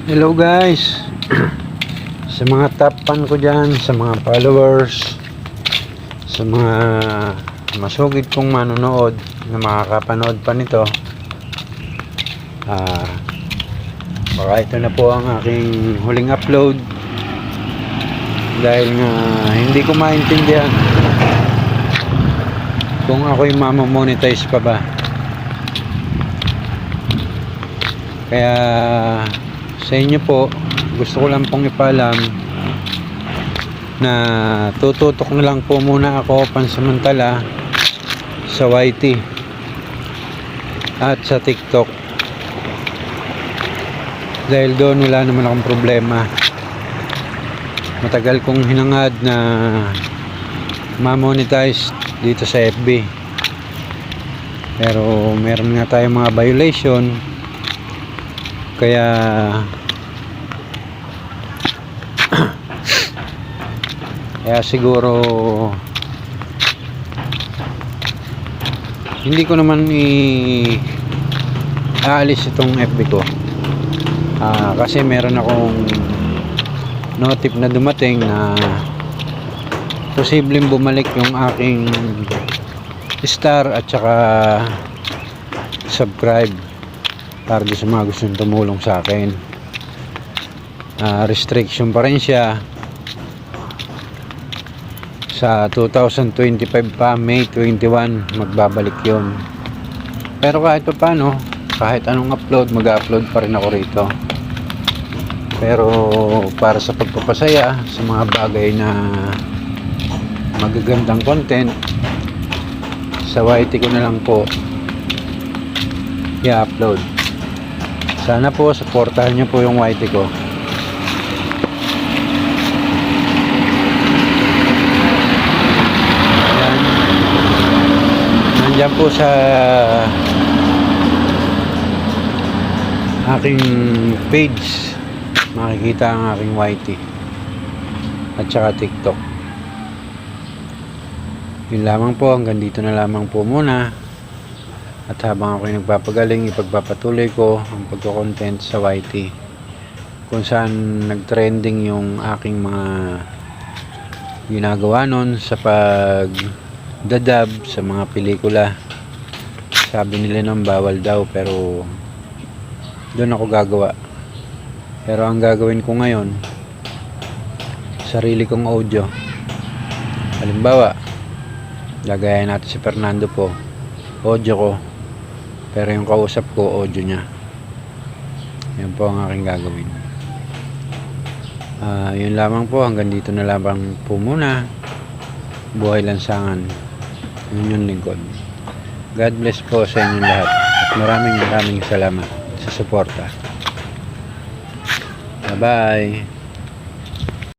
Hello guys, sa mga top fan ko dyan, sa mga followers, sa mga masugid kong manonood na makakapanood pa nito, baka ito na po ang aking huling upload dahil nga hindi ko maintindihan kung ako'y mamamonetize pa ba. Kaya sa inyo po, gusto ko lang pong ipaalam na tututok na lang po muna ako pansamantala sa YT at sa TikTok dahil doon wala naman akong problema. Matagal kong hinangad na ma-monetize dito sa FB, pero meron nga tayong mga violation, kaya siguro hindi ko naman aalis itong FB ko, kasi meron akong notif na dumating na posibleng bumalik yung aking star at saka subscribe para sa mga gustong tumulong sa akin. Restriction pa rin siya sa 2025 pa, May 21 magbabalik yon. Pero kahit pa paano, kahit anong upload, mag-upload pa rin ako rito. Pero para sa pagpapasaya sa mga bagay na magagandang content, sa YT ko na lang po i-upload. Sana po supportahan nyo po yung YT ko. Ayan. Nandyan po sa aking page makikita ang aking YT at saka TikTok. Yun lamang po, hanggang dito na lamang po muna. At habang ako'y nagpapagaling, ipagpapatuloy ko ang pagko-content sa YT kung saan nagtrending yung aking mga ginagawa nun sa pagdadub sa mga pelikula. Sabi nila nang bawal daw, pero doon ako gagawa. Pero ang gagawin ko ngayon, sarili kong audio. Halimbawa, gagayahin natin si Fernando po, audio ko, pero yung kausap ko, audio niya. Yan po ang aking gagawin. Yun lamang po, hanggang dito na lamang po muna. Buhay Lansangan, yun yung lingkod. God bless po sa inyong lahat at maraming salamat sa suporta. Bye bye.